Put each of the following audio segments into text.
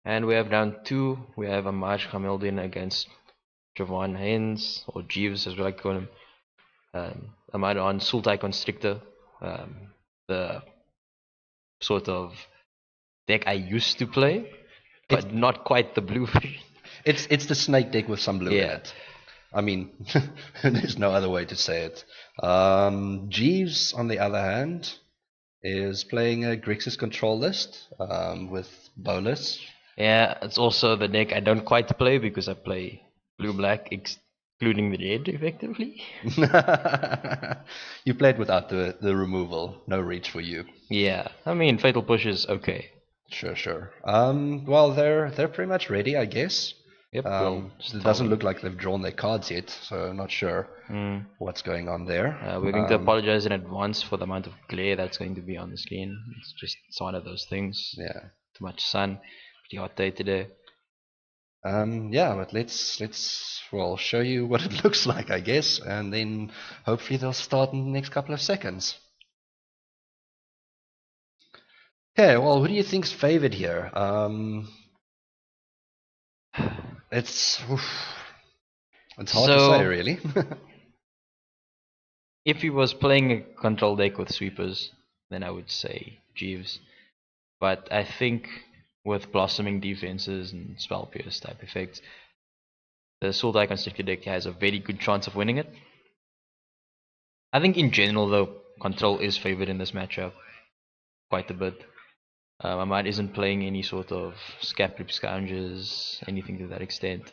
And we have round 2. We have Ammaar Gamieldien against Jhirvaan Heynes, or Jeeves as we like to call him. Ammaar on Sultai Constrictor, the sort of deck I used to play, but not quite the blue version. It's the snake deck with some blue in Yeah. it. I mean, there's no other way to say it. Jeeves, on the other hand, is playing a Grixis control list with bonus. Yeah, it's also the deck I don't quite play because I play blue-black, excluding the red, effectively. You played without the removal, no reach for you. Yeah, I mean, Fatal Push is okay. Sure. Well, they're pretty much ready, I guess. Yep, It doesn't look like they've drawn their cards yet, so I'm not sure what's going on there. We're going to apologize in advance for the amount of glare that's going to be on the screen. It's one of those things. Yeah. Too much sun. Pretty hot day today. Yeah, but let's well show you what it looks like, I guess, and then hopefully they'll start in the next couple of seconds. Okay, well, who do you think's favored here? It's hard to say, really. If he was playing a control deck with sweepers, then I would say Jeeves. But I think with blossoming defenses and spell pierce type effects, the Sultai Constrictor deck has a very good chance of winning it. I think in general, though, control is favored in this matchup quite a bit. Ammaar isn't playing any sort of Scaplip Scourges, anything to that extent.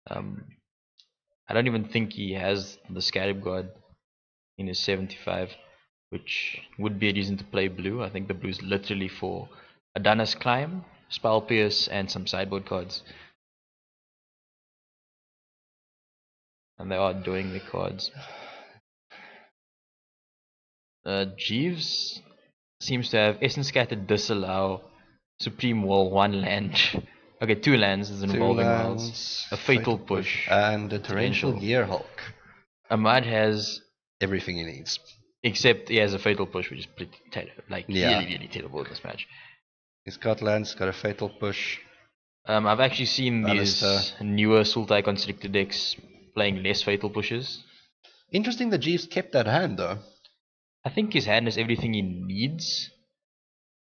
I don't even think he has the Scarab God in his 75, which would be a reason to play blue. I think the blue is literally for Adana's Climb, Spell Pierce, and some sideboard cards. And they are doing the cards. Jeeves seems to have Essence Scatter, Disallow, Supreme Wall, 1 land. Okay, 2 lands is involving wilds, a Fatal Push, and a Torrential Gearhulk. Ammaar has everything he needs. Except he has a Fatal Push, which is pretty terrible, really terrible in this match. He's got lands, got a Fatal Push. I've actually seen these newer Sultai Constrictor decks playing less Fatal Pushes. Interesting that Jeeves kept that hand, though. I think his hand has everything he needs.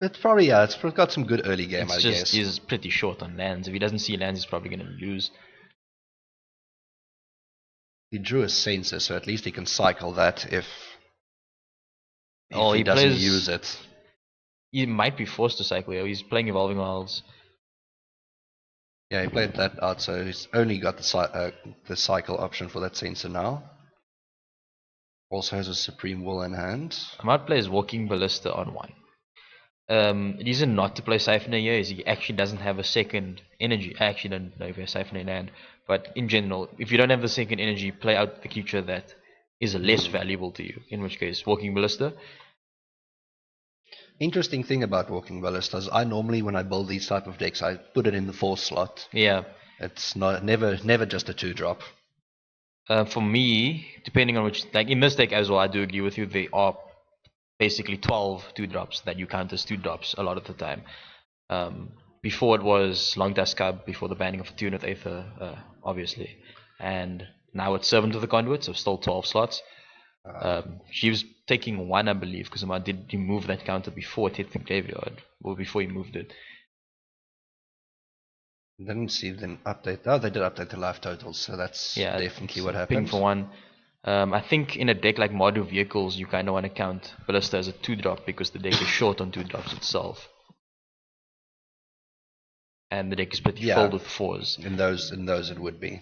It's probably, yeah, it's got some good early game, I guess. He's pretty short on lands. If he doesn't see lands, he's probably going to lose. He drew a Sensor, so at least he can cycle that if he doesn't use it. He might be forced to cycle here. He's playing Evolving Wilds. Yeah, he played that out, so he's only got the cycle option for that Sensor now. Also has a Supreme Will in hand. Ammaar plays Walking Ballista on 1. Reason not to play Siphoner here is he actually doesn't have a second energy. I actually don't know if he has Siphoner in hand, but in general, if you don't have the second energy, play out the creature that is less valuable to you, in which case Walking Ballista. Interesting thing about Walking Ballista is I normally, when I build these type of decks, I put it in the 4 slot. Yeah. It's never just a 2-drop. For me, depending on which, like in this deck as well, I do agree with you, they are basically 12 2-drops that you count as 2-drops a lot of the time. Before it was Long Dusk Cub, before the banning of Tune with Aether, obviously. And now it's Servant of the Conduit, so still 12 slots. She was taking 1, I believe, because Ammaar did remove that counter before it hit the graveyard, or before he moved it. Didn't see them update. Oh, they did update the life totals, so that's definitely what happened. Ping for 1. I think in a deck like Model Vehicles, you kind of want to count Ballista as a 2-drop because the deck is short on 2-drops itself. And the deck is pretty filled with 4s. In those it would be.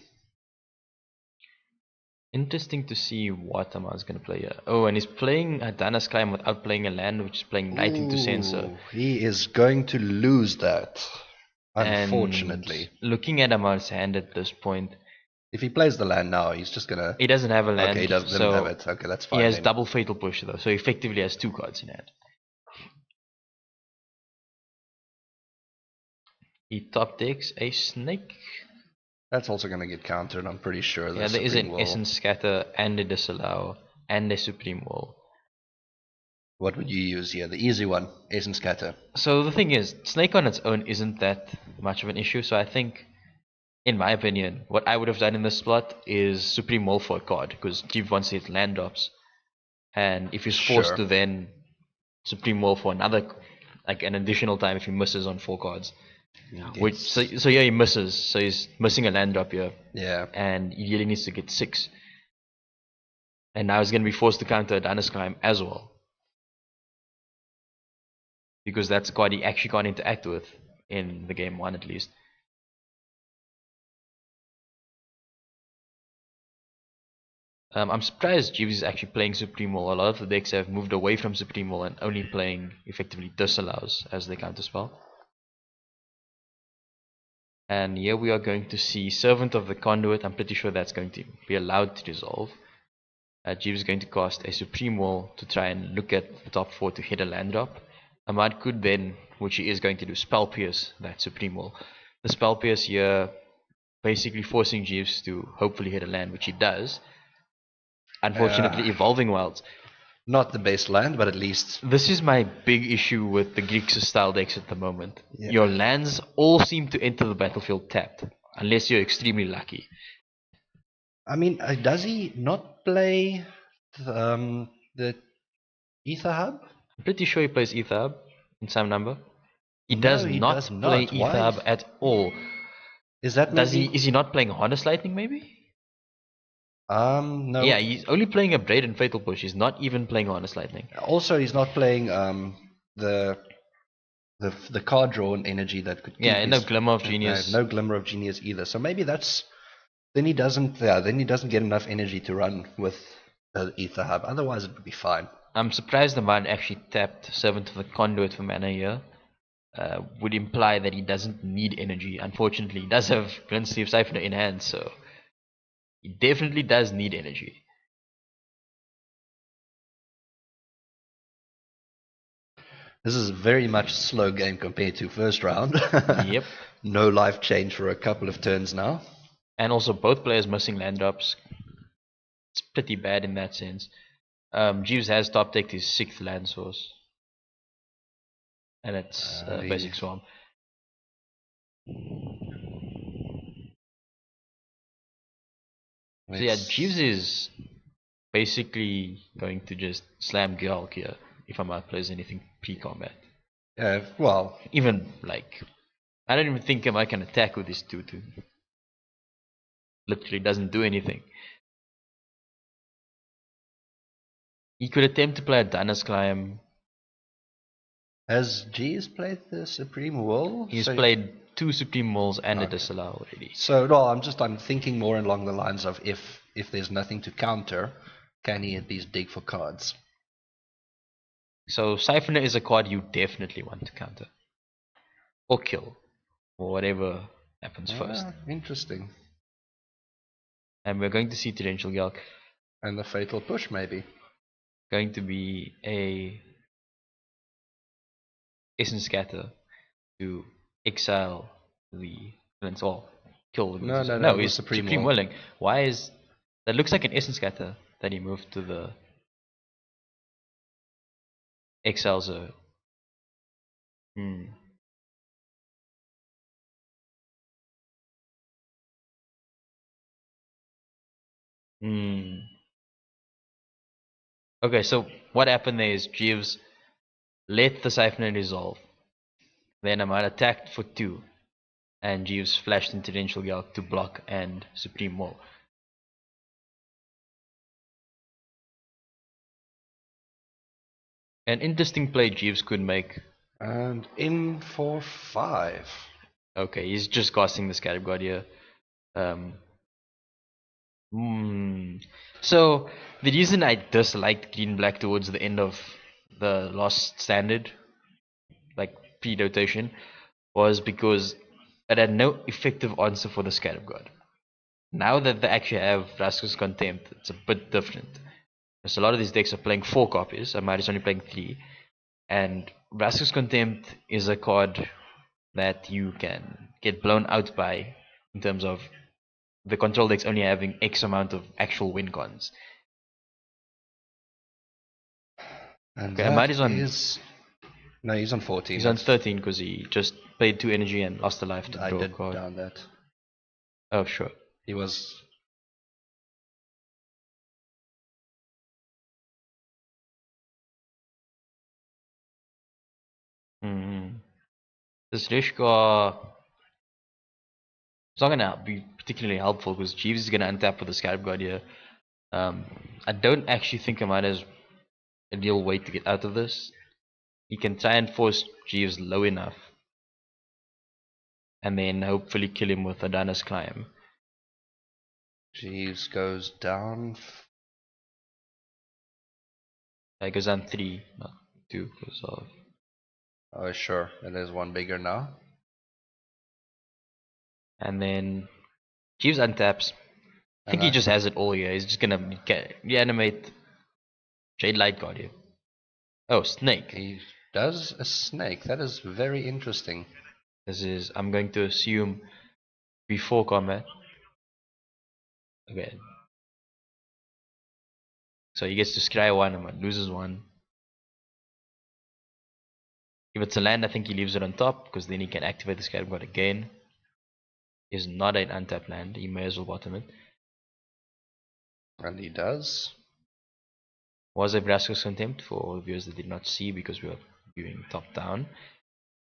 Interesting to see what Ammaar's going to play here. Oh, and he's playing Adana's Climb without playing a land, which is playing Knight into Sensor. He is going to lose that, unfortunately. And looking at Ammaar's hand at this point, if he plays the land now, he's just gonna... He doesn't have a land. Okay, he doesn't have it. Okay, that's fine. He has double Fatal Push though, so he effectively has 2 cards in hand. He top decks a Snake. That's also gonna get countered, I'm pretty sure. Yeah, there is an Essence Scatter and a Disallow and a Supreme Will. What would you use here? The easy one, Essence Scatter. So the thing is, Snake on its own isn't that much of an issue. So I think, in my opinion, what I would have done in this slot is Supreme Wall for a card, because Jeev wants to hit land drops, and if he's forced Sure. to then Supreme Wall for another, like an additional time if he misses on 4 cards. Which so yeah, he misses, so he's missing a land drop here. Yeah. And he really needs to get 6. And now he's going to be forced to counter a Dynasty Climb as well, because that's a card he actually can't interact with in the game 1 at least. I'm surprised Jeeves is actually playing Supreme Wall. A lot of the decks have moved away from Supreme Wall and only playing effectively Disallows as their counterspell. And here we are going to see Servant of the Conduit. I'm pretty sure that's going to be allowed to dissolve. Jeeves is going to cast a Supreme Wall to try and look at the top 4 to hit a land drop. Ammaar could then, which he is going to do, Spell Pierce that Supreme Wall. The Spell Pierce here basically forcing Jeeves to hopefully hit a land, which he does. Unfortunately, Evolving Wilds. Not the best land, but at least... This is my big issue with the Grixis style decks at the moment. Yeah. Your lands all seem to enter the battlefield tapped, unless you're extremely lucky. I mean, does he not play the Ether Hub? I'm pretty sure he plays Ether Hub in some number. He No, does he not does play not. Ether Why? Hub at all. Is that Does maybe... he? Is he not playing Harness Lightning maybe? No. Yeah, he's only playing a Braid and Fatal Push. He's not even playing Harness Lightning. Also, he's not playing the card drawn energy that could... Yeah, and no his- Glimmer of Genius. No Glimmer of Genius either. So maybe that's... Then he doesn't get enough energy to run with the Ether Hub. Otherwise, it would be fine. I'm surprised the man actually tapped Servant of the Conduit for mana here. Would imply that he doesn't need energy. Unfortunately, he does have Glint Sleeve Siphoner in hand, so he definitely does need energy. This is very much a slow game compared to first round. Yep. No life change for a couple of turns now. And also both players missing land drops. It's pretty bad in that sense. Jeeves has top decked his 6th land source. And it's Basic Swarm. So yeah, Jeeves is basically going to just slam Gyalk here if Ammaar plays anything pre-combat. Well, Even like, I don't even think Ammaar can attack with this 2-2. Literally doesn't do anything. He could attempt to play a Dynasty Climb. has G's played the Supreme Wall? He's played 2 Supreme Walls and a Disallow already. So no, I'm thinking more along the lines of if there's nothing to counter, can he at least dig for cards? So Siphoner is a card you definitely want to counter. Or kill. Or whatever happens first. Interesting. And we're going to see Torrential Gyalk. And the Fatal Push, maybe. Going to be a Essence Scatter to exile the villains, or kill the villains. No, he's Supreme Willing. Why is that? Looks like an Essence Scatter that he moved to the exile zone. Okay, so what happened there is Jeeves let the Siphoner dissolve. Then Ammaar attacked for 2. And Jeeves flashed into Torrential Gyalk to block and Supreme Wall. An interesting play Jeeves could make. And in for 5. Okay, he's just casting the Scarab God here. So the reason I disliked green black towards the end of the last standard, like pre-rotation, was because it had no effective answer for the Scarab God. Now that they actually have Rascal's Contempt, it's a bit different. Because a lot of these decks are playing 4 copies, Ammaar is only playing 3. And Rascal's Contempt is a card that you can get blown out by in terms of the control decks only having X amount of actual win cons. And Okay, Ammaar is on. No, he's on 14. He's on 13 because he just paid 2 energy and lost a life to I draw a did card. down that. Oh, sure. He was. This Rishka is not gonna be particularly helpful because Jeeves is gonna untap with the Scarab God here. I don't actually think Ammaar has a real way to get out of this. He can try and force Jeeves low enough, and then hopefully kill him with Adana's Climb. Jeeves goes down. It goes down 3, not 2 because of. Oh, sure. And there's one bigger now. And then Jeeves untaps. I think he just has it all here. He's just gonna reanimate Jade Light God here. Oh, Snake. He does a snake. That is very interesting. This is, I'm going to assume, before combat. Okay. So he gets to scry 1 and loses 1. If it's a land, I think he leaves it on top because then he can activate the Scarab God again. Is not an untapped land. He may as well bottom it. And he does. Was a Vraska's Contempt for all the viewers that did not see because we were viewing top down.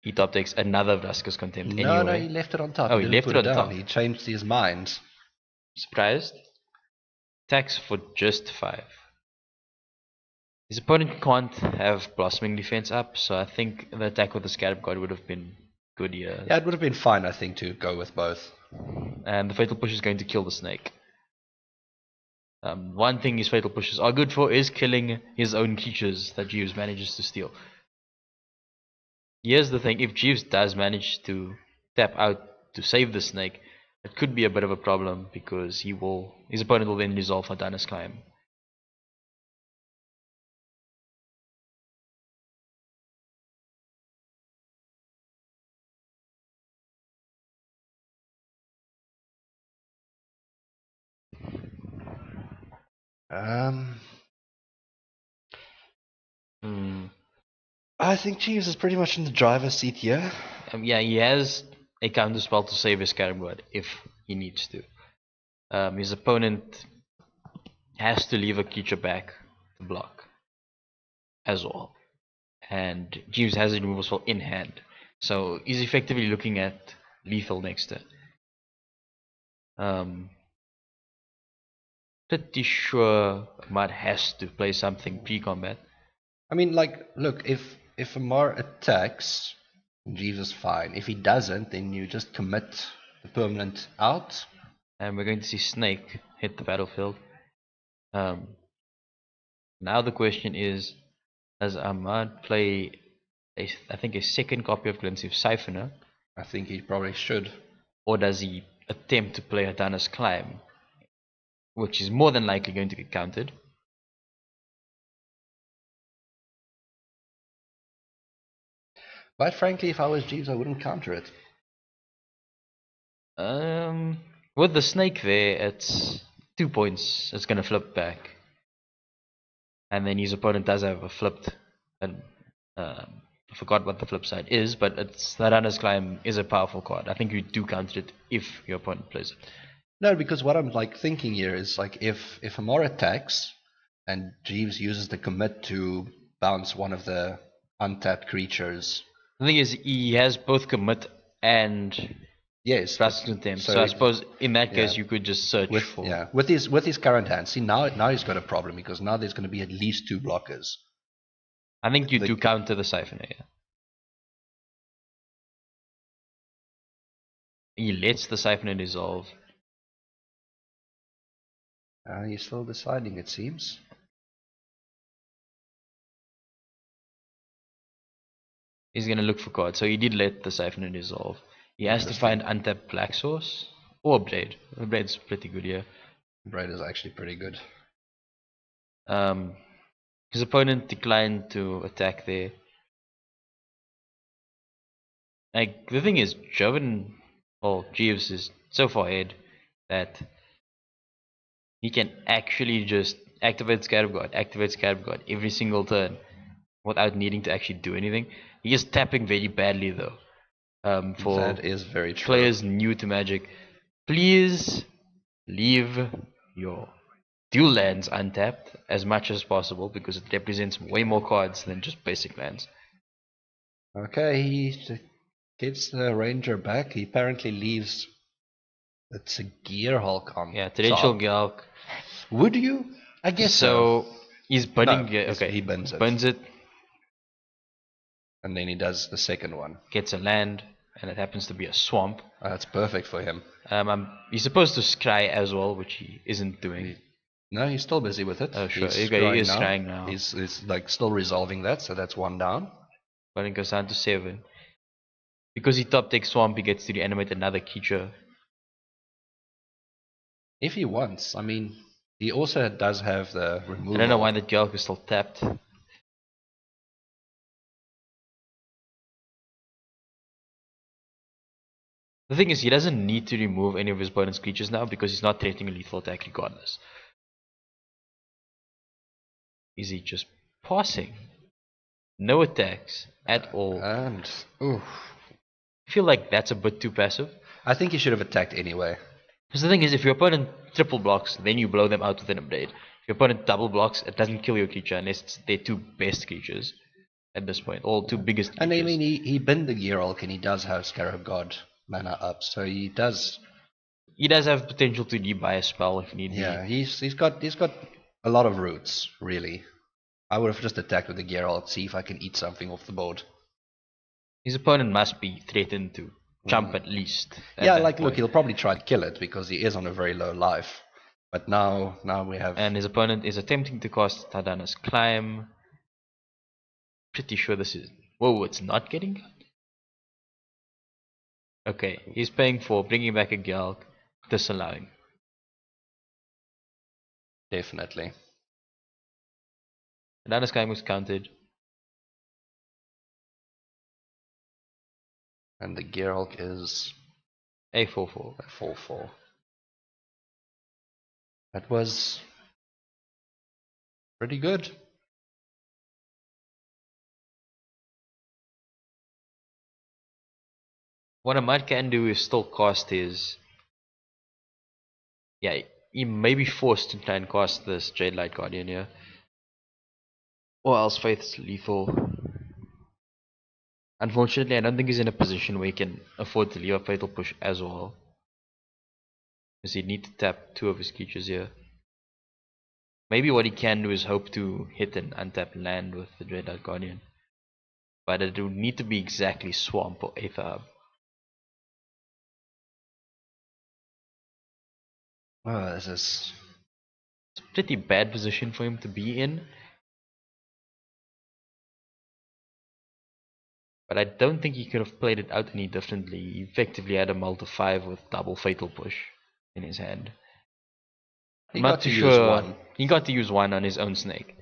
He top takes another Vraska's Contempt anyway. No, he left it on top. Oh, he left it on top. He changed his mind. Surprised? Attacks for just 5. His opponent can't have Blossoming Defense up, so I think the attack with the Scarab God would have been good here. Yeah, it would have been fine, I think, to go with both. And the Fatal Push is going to kill the snake. One thing his Fatal Pushes are good for is killing his own creatures that Jeeves manages to steal. Here's the thing, if Jeeves does manage to tap out to save the snake, it could be a bit of a problem because his opponent will then resolve Adana's Climb. I think Jeeves is pretty much in the driver's seat here. Yeah, he has a counter spell to save his Scarab God if he needs to. His opponent has to leave a creature back to block as well. And Jeeves has a removal spell in hand. So he's effectively looking at lethal next turn. Pretty sure Ammaar has to play something pre-combat. I mean, like, look, if Ammaar attacks, Jeeves is fine. If he doesn't, then you just commit the permanent out. And we're going to see Snake hit the battlefield. Now the question is, does Ammaar play, I think, a second copy of Glensive Siphoner? I think he probably should. Or does he attempt to play Adana's Climb, which is more than likely going to get countered? Quite frankly, if I was Jeeves, I wouldn't counter it. With the snake there, it's 2 points. It's going to flip back. And then his opponent does have a flipped. And I forgot what the flip side is, but it's Adana's Climb is a powerful card. I think you do counter it if your opponent plays it. No, because what I'm like thinking here is like if Ammaar attacks and Jeeves uses the commit to bounce one of the untapped creatures. The thing is, he has both commit and yes, Contempt. So I suppose in that case you could just search for. Yeah, with his current hand. See, now he's got a problem because now there's going to be at least 2 blockers. I think you do counter the Siphoner. Yeah. He lets the Siphoner dissolve. He's still deciding, it seems. He's going to look for cards. So he did let the Siphoner dissolve. He has to find untapped Black Source or Blade. Blade's pretty good here. Blade is actually pretty good. His opponent declined to attack there. Like, the thing is, Jeeves is so far ahead that he can actually just activate Scarab God every single turn without needing to actually do anything. He is tapping very badly though. For That is very true. players new to Magic, please leave your dual lands untapped as much as possible because it represents way more cards than just basic lands. Okay, he gets the Ranger back. He apparently leaves. It's a Gear Hulk on. Yeah, Torrential top. Galk. Would you? I guess So he's burning. No, okay, he burns it. Burns it. And then he does the second one. Gets a land, and it happens to be a swamp. That's perfect for him. He's supposed to scry as well, which he isn't doing. No, he's still busy with it. Oh sure, He's he is scrying now. He's like still resolving that, so that's one down. But it goes down to 7. Because he top takes swamp, he gets to reanimate another creature. If he wants, I mean, he also does have the removal. I don't know why the Galk is still tapped. The thing is, he doesn't need to remove any of his opponent's creatures now because he's not threatening a lethal attack regardless. Is he just passing? No attacks at all. And ooh, I feel like that's a bit too passive. I think he should have attacked anyway. Because the thing is, if your opponent triple blocks, then you blow them out with an upgrade. If your opponent double blocks, it doesn't kill your creature unless it's their 2 best creatures at this point, or 2 biggest creatures. And I mean, he binned the Gear Hulk, and he does have Scarab God mana up, so he does. He does have potential to rebuy a spell if need be. Yeah, he's got a lot of roots, really. I would have just attacked with the Gear Hulk, see if I can eat something off the board. His opponent must be threatened to jump at least. Yeah, like look, he'll probably try to kill it because he is on a very low life. But now we have. And his opponent is attempting to cast Tadana's Climb. Pretty sure this is. Whoa, it's not getting cut. Okay, he's paying for bringing back a Galk, disallowing. Definitely. Tadana's Climb was counted. And the Gear Hulk is a 4/4. a 4/4. That was pretty good. What Ammaar can do is still cast his. Yeah, he may be forced to try and cast this Jade Light Guardian here. Or else Faith's lethal. Unfortunately, I don't think he's in a position where he can afford to leave a Fatal Push as well. Because he'd need to tap 2 of his creatures here. Maybe what he can do is hope to hit an untapped land with the Jade Light Guardian. But it would need to be exactly Swamp or Aether Hub. Oh, this is. It's a pretty bad position for him to be in. But I don't think he could have played it out any differently. He effectively had a multi 5 with double Fatal Push in his hand. He I'm got not to too use sure. one. He got to use 1 on his own snake.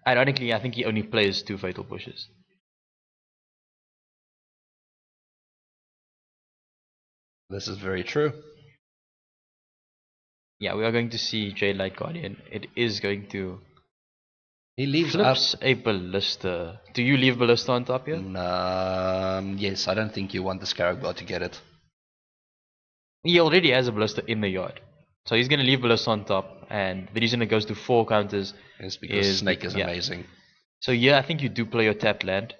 Ironically, I think he only plays 2 Fatal Pushes. This is very true. Yeah, we are going to see Jade Light Guardian. It is going to. He leaves Flips up. a Ballista. Do you leave Ballista on top here? Yes, I don't think you want the Scarab God to get it. He already has a Ballista in the yard. So he's going to leave Ballista on top. And the reason it goes to 4 counters It's because Snake is yeah. amazing. So yeah, I think you do play your tapped land.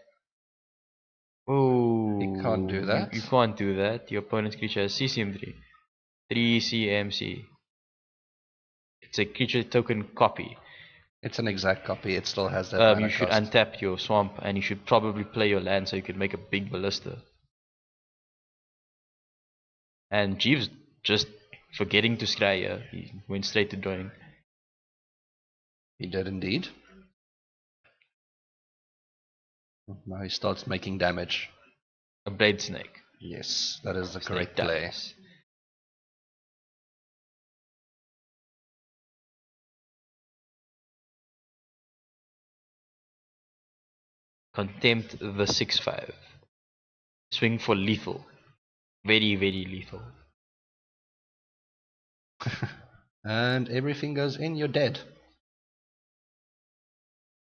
Oh, You can't do that. You can't do that. Your opponent's creature has CCM3. 3 CMC. It's a creature token copy. It's an exact copy. It still has that. You should untap your swamp and you should probably play your land so you can make a big Ballista. And Jeeves just forgetting to scry here. He went straight to drawing. He did indeed. Now he starts making damage. A Blade Snake. Yes, that is the Snake correct play. dies. Contempt the 6/5. Swing for lethal. Very, very lethal. And everything goes in, you're dead.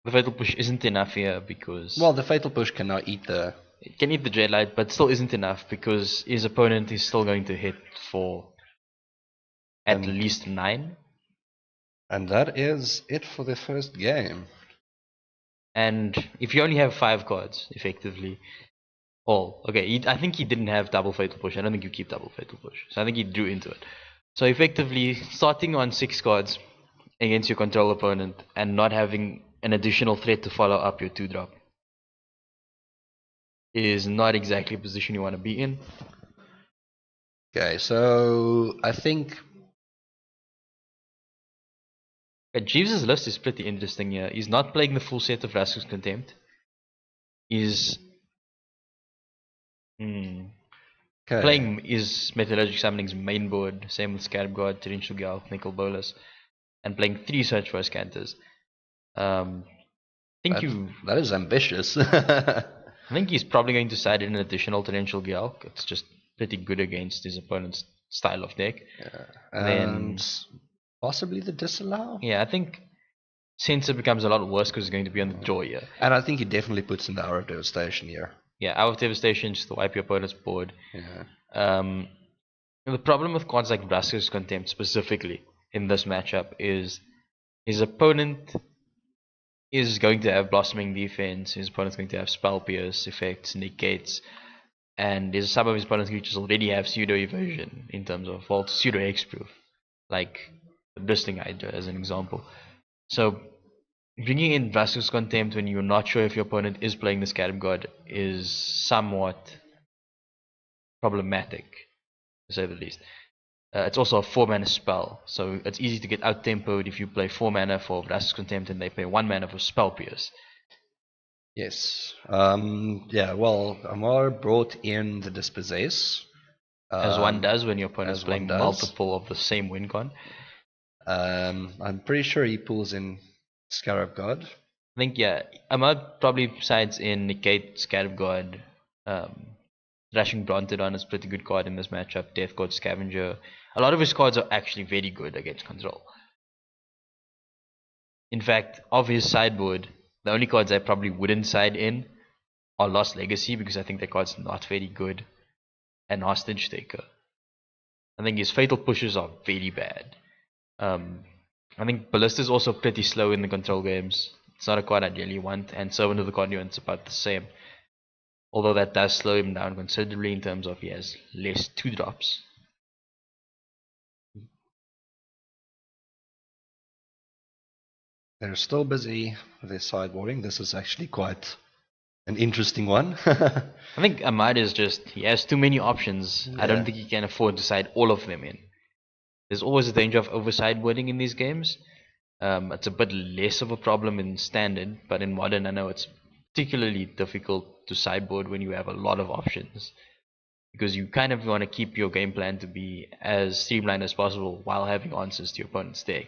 The Fatal Push isn't enough here because Well, the Fatal Push cannot eat the... it can eat the Dreadlight, but still isn't enough because his opponent is still going to hit for at least 9. And that is it for the first game. And if you only have 5 cards, effectively, okay, I think he didn't have double Fatal Push. I don't think you keep double Fatal Push. So I think he drew into it. So effectively, starting on 6 cards against your control opponent and not having an additional threat to follow up your 2-drop is not exactly a position you want to be in. Okay, so I think... Jeeves' list is pretty interesting here. He's not playing the full set of Rascal's Contempt. He's playing his Metallurgic Summoning's main board, same with Scarab Guard, Torrential Gale, Nicol Bolas, and playing 3 Search for Scanters. That is ambitious. I think he's probably going to side in an additional Torrential Gale. It's just pretty good against his opponent's style of deck. Yeah. And then possibly the Disallow? Yeah, I think Censor becomes a lot worse because it's going to be on the draw here. And I think he definitely puts in the Hour of Devastation here. Yeah, Hour of Devastation just to wipe your opponent's board. Yeah. The problem with cards like Rascal's Contempt specifically in this matchup is his opponent is going to have Blossoming Defense, his opponent's going to have Spell Pierce, Effects, Negates, and some of his opponent's creatures already have Pseudo Evasion in terms of Pseudo Hexproof, like the Bristling Hydra as an example. So bringing in Rascal's Contempt when you're not sure if your opponent is playing the Scarab God is somewhat problematic, to say the least. It's also a 4-mana spell, so it's easy to get out-tempoed if you play 4 mana for Rascal's Contempt and they play 1 mana for Spell Pierce. Yes. Yeah, well, Ammaar brought in the Dispossess. As one does when your opponent is playing multiple of the same win con. I'm pretty sure he pulls in Scarab God. I think, yeah, Ammaar probably sides in Negate, Scarab God. Thrashing Brontodon is a pretty good card in this matchup. Death God Scavenger. A lot of his cards are actually very good against control. In fact, of his sideboard, the only cards I probably wouldn't side in are Lost Legacy because I think that card's not very good, and Hostage Taker. I think his Fatal Pushes are very bad. I think Ballista is also pretty slow in the control games. It's not a card I really want, and Servant of the Conduit's about the same. Although that does slow him down considerably in terms of he has less 2-drops. They're still busy with their sideboarding. This is actually quite an interesting one. I think Ammaar is he has too many options. Yeah. I don't think he can afford to side all of them in. There's always a danger of over sideboarding in these games. It's a bit less of a problem in Standard, but in Modern I know it's particularly difficult to sideboard when you have a lot of options. Because you kind of want to keep your game plan to be as streamlined as possible while having answers to your opponent's deck.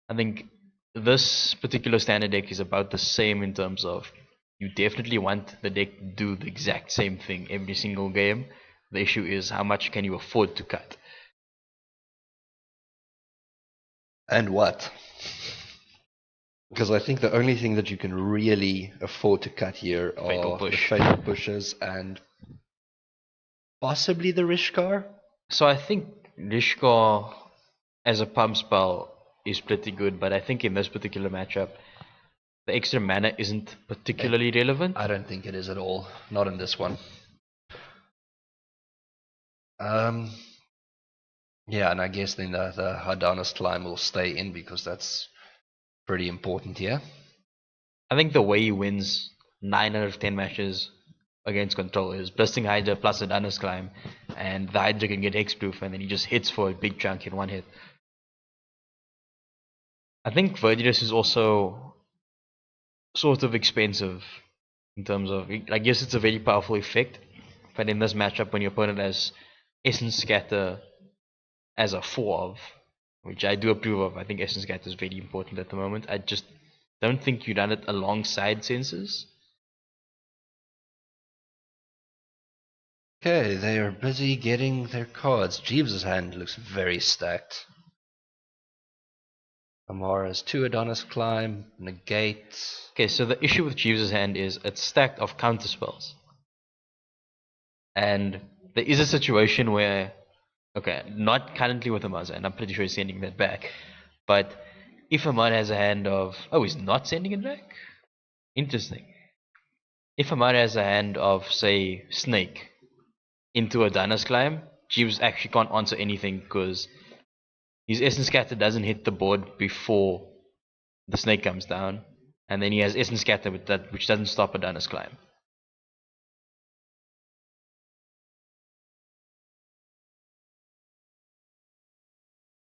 I think this particular Standard deck is about the same in terms of you definitely want the deck to do the exact same thing every single game. The issue is how much can you afford to cut. And what? Because I think the only thing that you can really afford to cut here are the Fatal Pushes and possibly the Rishkar? So I think Rishkar as a pump spell is pretty good, but I think in this particular matchup the extra mana isn't particularly relevant. I don't think it is at all. Not in this one. Yeah, and I guess then the Hardanas Climb will stay in because that's pretty important here. I think the way he wins 9 out of 10 matches against control is Blistering Hydra plus Hardanas Climb, and the Hydra can get hexproof and then he just hits for a big chunk in one hit. I think Verdurous is also sort of expensive in terms of, I guess it's a very powerful effect, but in this matchup when your opponent has Essence Scatter as a 4 of, which I do approve of, I think Essence Scatter is very important at the moment. I just don't think you run it alongside Senses. Okay, they are busy getting their cards. Jeeves' hand looks very stacked. Ammaar has 2 Adonis Climb, negate. Okay, so the issue with Jeeves' hand is it's stacked of counter spells. And there is a situation where, okay, not currently with Ammaar's hand, I'm pretty sure he's sending that back. But if Ammaar has a hand of, oh, he's not sending it back? Interesting. If Ammaar has a hand of, say, Snake into a Dana's Climb, Jeeves actually can't answer anything because his Essence Scatter doesn't hit the board before the Snake comes down. And then he has Essence Scatter with that, which doesn't stop a Dana's Climb.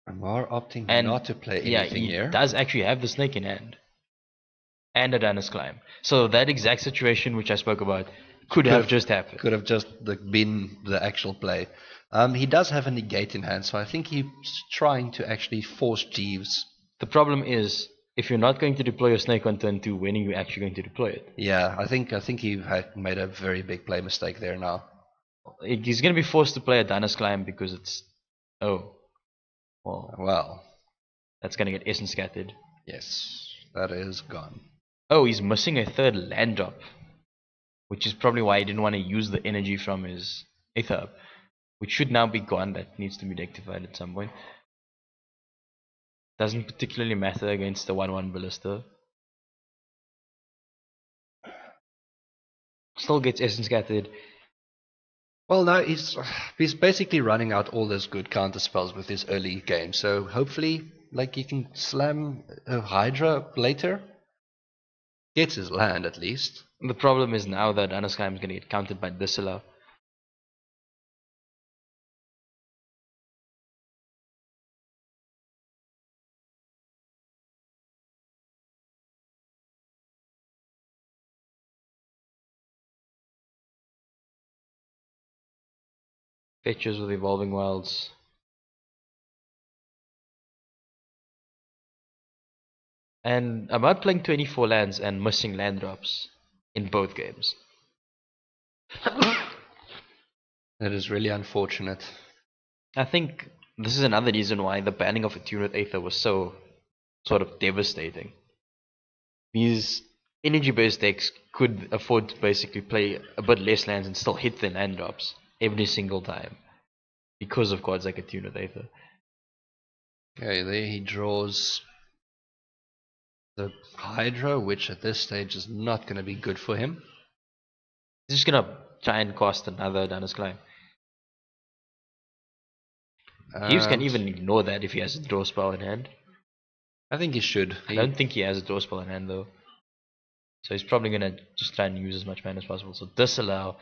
Ammaar opting And not to play yeah, anything he here. does actually have the Snake in hand. And a Dana's Climb. So that exact situation which I spoke about could have just happened. Could have just been the actual play. He does have a negate in hand, so I think he's trying to actually force Jeeves. The problem is, if you're not going to deploy your Snake on turn 2, when are you actually going to deploy it? Yeah, I think he had made a very big play mistake there now. He's going to be forced to play a Dana's Climb because it's... Oh. Well. That's going to get Essence Scattered. Yes, that is gone. Oh, he's missing a third land drop. Which is probably why he didn't want to use the energy from his Aether Hub. Which should now be gone. That needs to be rectified at some point. Doesn't particularly matter against the 1-1 Ballista. Still gets Essence Scattered. Well, no, he's basically running out all those good counter spells with his early game. So hopefully, like, he can slam a Hydra later. Gets his land at least. The problem is now that Anaskheim is going to get countered by Disallow. Fetches with Evolving Wilds. And I'm out playing 24 lands and missing land drops in both games. That is really unfortunate. I think this is another reason why the banning of Attune with Aether was so sort of devastating. These energy-based decks could afford to basically play a bit less lands and still hit their land drops every single time because of cards like Attune with Aether. Okay, there he draws the Hydra, which at this stage is not going to be good for him. He's just gonna try and cast another Dana's Climb. Jeeves can even ignore that if he has a draw spell in hand. I think he should. I don't think he has a draw spell in hand though. So he's probably gonna just try and use as much mana as possible. So Disallow.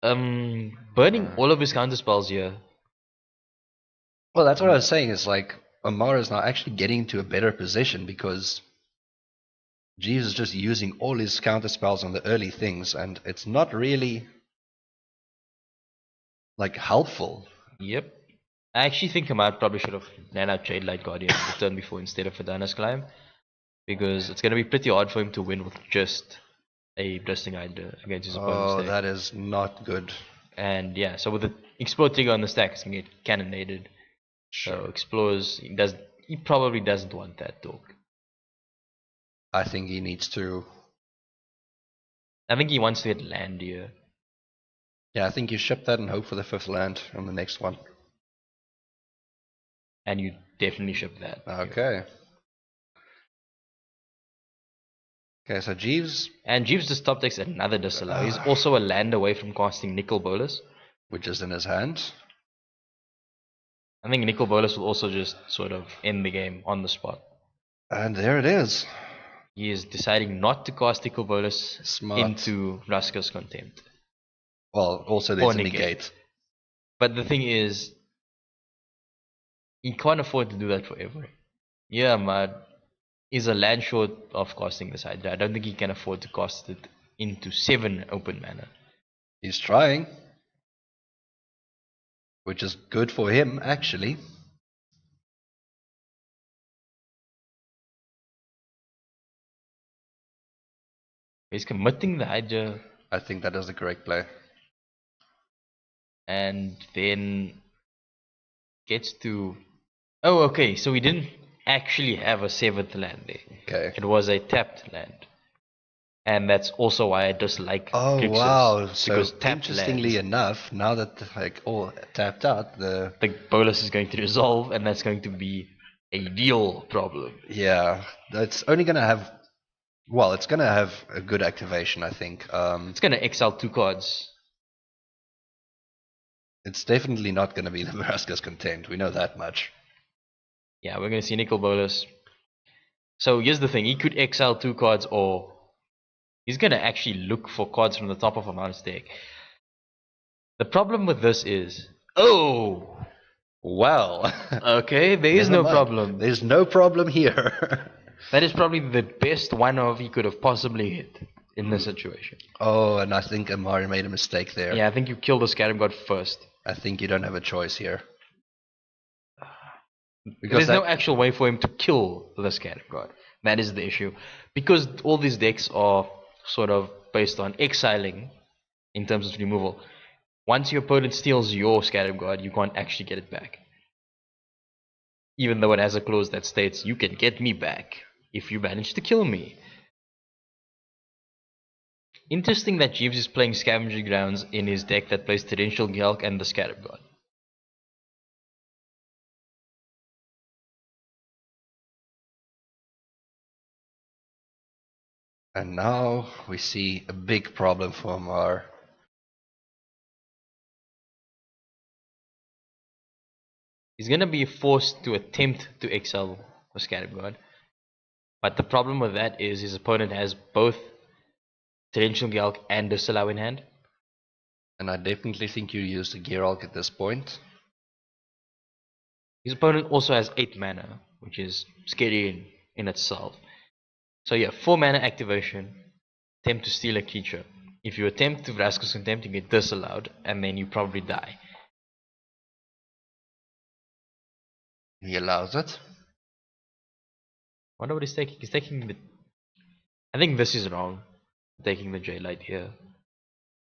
Burning all of his counter spells here. Well, that's what I was saying, is like Ammaar is now actually getting into a better position because Jeeves is just using all his counter spells on the early things, and it's not really like helpful. Yep. I actually think Ammaar probably should have ran out Jade Light Guardian the turn before instead of Dana's Climb. Because it's gonna be pretty hard for him to win with just a Bursting Hydra against his opponent's deck. Oh, that is not good. And yeah, so with the Explode trigger on the stack, it's gonna get cannonaded. So Explores, he probably doesn't want that talk. I think he needs to. I think he wants to get land here. Yeah, I think you ship that and hope for the 5th land on the next one. And you definitely ship that. Okay. Okay, so Jeeves. And Jeeves just top decks another Disallow. He's also a land away from casting Nicol Bolas, which is in his hand. I think Nicol Bolas will also just sort of end the game on the spot. And there it is. He is deciding not to cast Nicol Bolas into Ruska's Contempt. Well, also there's a negate. But the thing is, he can't afford to do that forever. Yeah, man. He's a land short of casting this Hydra. I don't think he can afford to cast it into 7 open mana. He's trying. Which is good for him, actually. He's committing the Hydra. I think that is the correct play. And then gets to... Oh, okay, so he didn't actually have a 7th land there. Okay. It was a tapped land. And that's also why I dislike Oh Grixis, wow! So because tapped interestingly lands, enough, now that like all tapped out, the bolus is going to resolve, and that's going to be a real problem. yeah, that's only gonna have. Well, it's gonna have a good activation, I think. It's going to exile 2 cards. It's definitely not gonna be the Vraska's Contempt. We know that much. Yeah, we're going to see Nickel Bolus. So here's the thing, he could exile 2 cards, or he's going to actually look for cards from the top of Ammaar's deck. The problem with this is, oh, Well, okay, there is never no mind. problem. There's no problem here. That is probably the best one-off he could have possibly hit in this situation. Oh, and I think Ammaar made a mistake there. Yeah, I think you killed the Scarab God first. I think you don't have a choice here. There's no actual way for him to kill the Scarab God. That is the issue. Because all these decks are sort of based on exiling in terms of removal. Once your opponent steals your Scarab God, you can't actually get it back. Even though it has a clause that states, you can get me back if you manage to kill me. Interesting that Jeeves is playing Scavenger Grounds in his deck that plays Torrential Galk and the Scarab God. And now we see a big problem for Ammaar. He's going to be forced to attempt to exile the Scarab God. But the problem with that is his opponent has both Torrential Galk and Disallow in hand. And I definitely think you use the Geralk at this point. His opponent also has 8 mana, which is scary in itself. So yeah, 4 mana activation, attempt to steal a creature. If you attempt to Vraska's Contempt, you get disallowed, and then you probably die. He allows it. Wonder what he's taking. He's taking the... I think this is wrong, taking the J-Light here.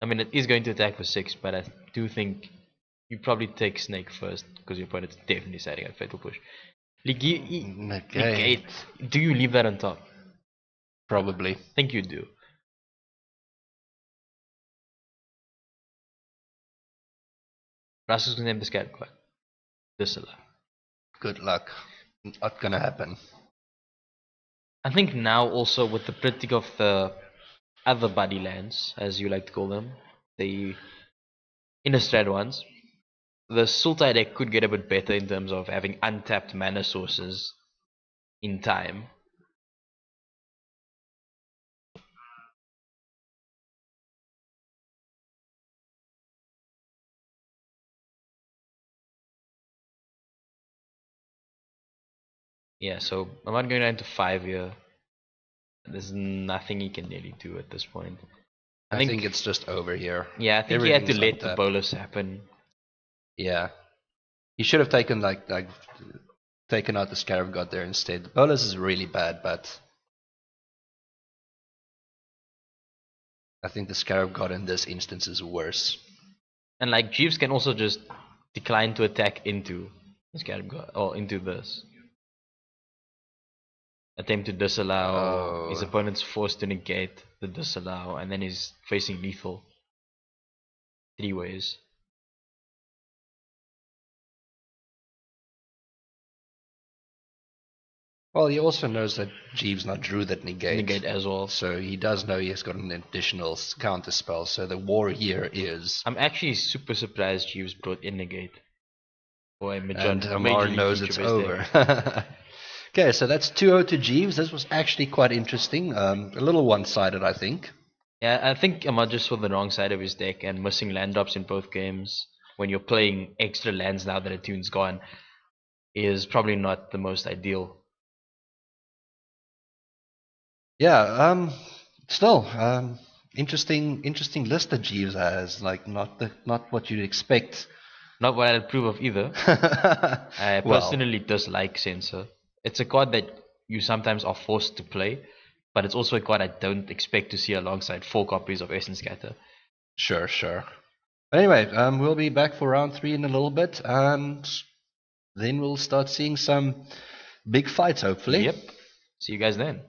I mean, it is going to attack for 6, but I do think you probably take Snake first, because your opponent's definitely setting a Fatal Push. Negate. Do you leave that on top? Probably. I think you do. Vraska's Contempt is Scarab God. Disallow. Good luck. Not gonna happen. I think now also with the critique of the other buddy lands, as you like to call them, the Innistrad ones, the Sultai deck could get a bit better in terms of having untapped mana sources in time. Yeah, so I'm not going down to 5 here. There's nothing he can really do at this point. I think it's just over here. Yeah, I think he had to let the bolus happen. Yeah. He should have taken taken out the Scarab God there instead. The bolus is really bad, but I think the Scarab God in this instance is worse. And like Jeeves can also just decline to attack into the Scarab God, or into this. Attempt to disallow, his opponent's forced to negate the disallow, and then he's facing lethal 3 ways. Well, he also knows that Jeeves not drew that negate. Negate as well. So he does know he has got an additional counter spell. So the war here is. I'm actually super surprised Jeeves brought in negate. And Ammaar knows it's over. Okay, so that's 2-0 to Jeeves. This was actually quite interesting. A little one-sided, I think. Yeah, I think Ammaar just saw the wrong side of his deck, and missing land drops in both games when you're playing extra lands now that a tune's gone is probably not the most ideal. Yeah, still, interesting list that Jeeves has. Like not what you'd expect. Not what I'd approve of either. I personally dislike Censor. It's a card that you sometimes are forced to play, but it's also a card I don't expect to see alongside 4 copies of Essence Scatter. Sure. Anyway, we'll be back for round 3 in a little bit, and then we'll start seeing some Big fights, hopefully. Yep. See you guys then.